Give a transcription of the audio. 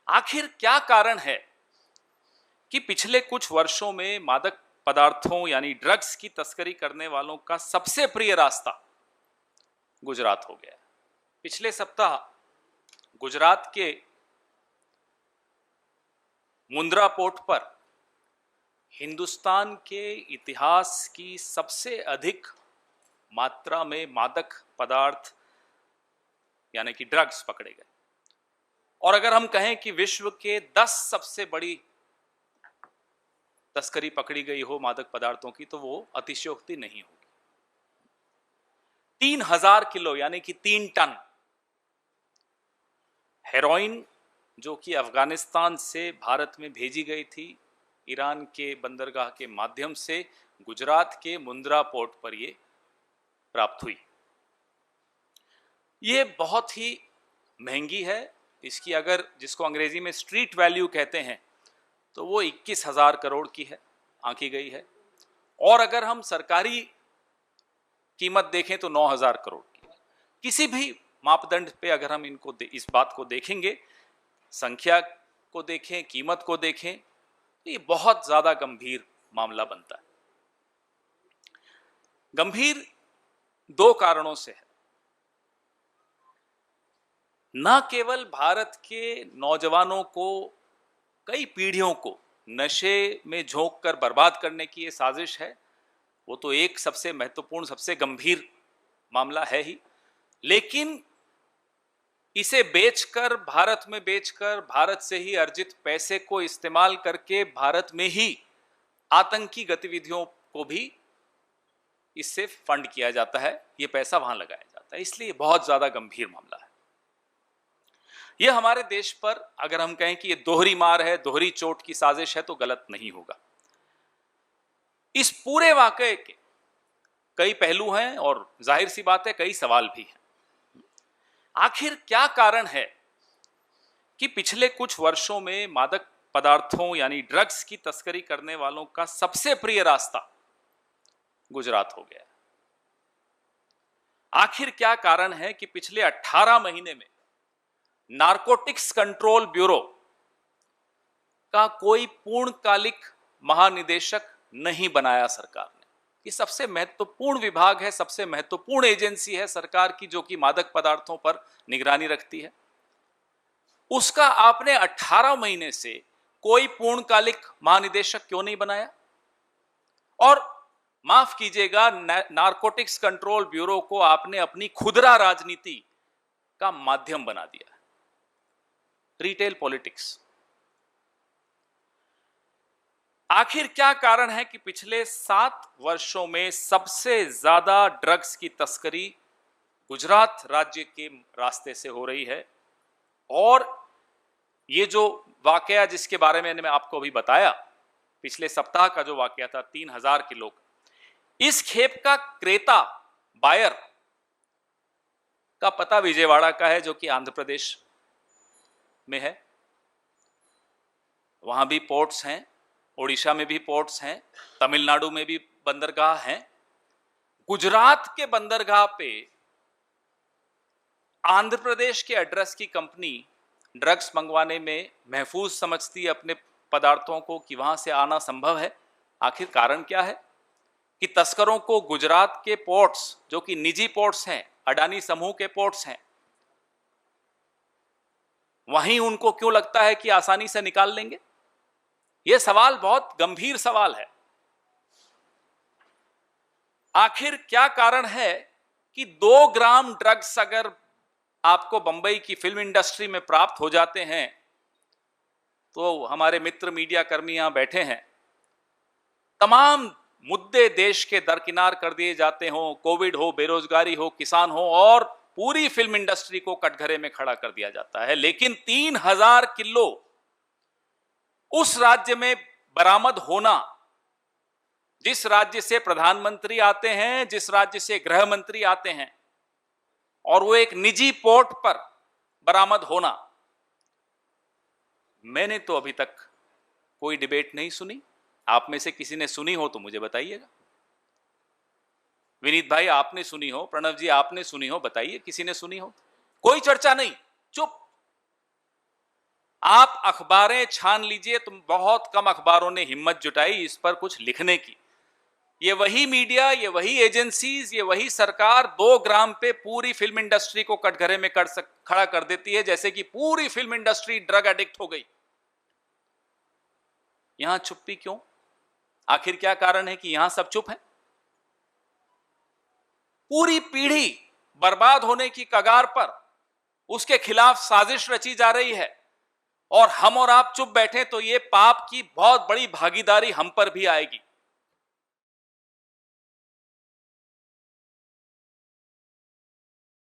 आखिर क्या कारण है कि पिछले कुछ वर्षों में मादक पदार्थों यानी ड्रग्स की तस्करी करने वालों का सबसे प्रिय रास्ता गुजरात हो गया? पिछले सप्ताह गुजरात के मुंद्रा पोर्ट पर हिंदुस्तान के इतिहास की सबसे अधिक मात्रा में मादक पदार्थ यानी कि ड्रग्स पकड़े गए। और अगर हम कहें कि विश्व के 10 सबसे बड़ी तस्करी पकड़ी गई हो मादक पदार्थों की, तो वो अतिशयोक्ति नहीं होगी। 3000 किलो यानी कि 3 टन हेरोइन, जो कि अफगानिस्तान से भारत में भेजी गई थी, ईरान के बंदरगाह के माध्यम से गुजरात के मुंद्रा पोर्ट पर ये प्राप्त हुई। ये बहुत ही महंगी है। इसकी अगर जिसको अंग्रेजी में स्ट्रीट वैल्यू कहते हैं तो वो 21,000 करोड़ की है, आंकी गई है। और अगर हम सरकारी कीमत देखें तो 9,000 करोड़ की है। किसी भी मापदंड पे अगर हम इनको इस बात को देखेंगे, संख्या को देखें, कीमत को देखें, तो ये बहुत ज्यादा गंभीर मामला बनता है। गंभीर 2 कारणों से है। न केवल भारत के नौजवानों को, कई पीढ़ियों को नशे में झोंक कर बर्बाद करने की ये साजिश है, वो तो एक सबसे महत्वपूर्ण, सबसे गंभीर मामला है ही, लेकिन इसे बेचकर, भारत में बेचकर, भारत से ही अर्जित पैसे को इस्तेमाल करके भारत में ही आतंकी गतिविधियों को भी इससे फंड किया जाता है, ये पैसा वहां लगाया जाता है। इसलिए बहुत ज्यादा गंभीर मामला है। यह हमारे देश पर अगर हम कहें कि यह दोहरी मार है, दोहरी चोट की साजिश है, तो गलत नहीं होगा। इस पूरे वाकये के कई पहलू हैं और जाहिर सी बात है कई सवाल भी हैं। आखिर क्या कारण है कि पिछले कुछ वर्षों में मादक पदार्थों यानी ड्रग्स की तस्करी करने वालों का सबसे प्रिय रास्ता गुजरात हो गया? आखिर क्या कारण है कि पिछले 18 महीने में नारकोटिक्स कंट्रोल ब्यूरो का कोई पूर्णकालिक महानिदेशक नहीं बनाया सरकार ने? ये सबसे महत्वपूर्ण विभाग है, सबसे महत्वपूर्ण एजेंसी है सरकार की, जो कि मादक पदार्थों पर निगरानी रखती है। उसका आपने 18 महीने से कोई पूर्णकालिक महानिदेशक क्यों नहीं बनाया? और माफ कीजिएगा, नारकोटिक्स कंट्रोल ब्यूरो को आपने अपनी खुदरा राजनीति का माध्यम बना दिया, रिटेल पॉलिटिक्स। आखिर क्या कारण है कि पिछले 7 वर्षों में सबसे ज्यादा ड्रग्स की तस्करी गुजरात राज्य के रास्ते से हो रही है? और ये जो वाकया जिसके बारे में मैंने आपको अभी बताया, पिछले सप्ताह का जो वाकया था 3000 किलो, इस खेप का क्रेता, बायर का पता विजयवाड़ा का है, जो कि आंध्र प्रदेश में है। वहां भी पोर्ट्स हैं, ओडिशा में भी पोर्ट्स हैं, तमिलनाडु में भी बंदरगाह हैं। गुजरात के बंदरगाह पे आंध्र प्रदेश के एड्रेस की कंपनी ड्रग्स मंगवाने में महफूज समझती है अपने पदार्थों को कि वहां से आना संभव है। आखिर कारण क्या है कि तस्करों को गुजरात के पोर्ट्स, जो कि निजी पोर्ट्स हैं, अडानी समूह के पोर्ट्स हैं, वहीं उनको क्यों लगता है कि आसानी से निकाल लेंगे? यह सवाल बहुत गंभीर सवाल है। आखिर क्या कारण है कि 2 ग्राम ड्रग्स अगर आपको बंबई की फिल्म इंडस्ट्री में प्राप्त हो जाते हैं, तो हमारे मित्र मीडिया कर्मी यहां बैठे हैं, तमाम मुद्दे देश के दरकिनार कर दिए जाते हो, कोविड हो, बेरोजगारी हो, किसान हो, और पूरी फिल्म इंडस्ट्री को कटघरे में खड़ा कर दिया जाता है। लेकिन 3000 किलो उस राज्य में बरामद होना, जिस राज्य से प्रधानमंत्री आते हैं, जिस राज्य से गृह मंत्री आते हैं, और वो एक निजी पोर्ट पर बरामद होना, मैंने तो अभी तक कोई डिबेट नहीं सुनी। आप में से किसी ने सुनी हो तो मुझे बताइएगा। विनीत भाई आपने सुनी हो, प्रणव जी आपने सुनी हो, बताइए किसी ने सुनी हो। कोई चर्चा नहीं, चुप। आप अखबारें छान लीजिए, तो बहुत कम अखबारों ने हिम्मत जुटाई इस पर कुछ लिखने की। ये वही मीडिया, ये वही एजेंसीज, ये वही सरकार 2 ग्राम पे पूरी फिल्म इंडस्ट्री को कटघरे में खड़ा कर देती है, जैसे कि पूरी फिल्म इंडस्ट्री ड्रग एडिक्ट हो गई। यहां चुप्पी क्यों? आखिर क्या कारण है कि यहां सब चुप हैं? पूरी पीढ़ी बर्बाद होने की कगार पर, उसके खिलाफ साजिश रची जा रही है, और हम और आप चुप बैठे तो ये पाप की बहुत बड़ी भागीदारी हम पर भी आएगी।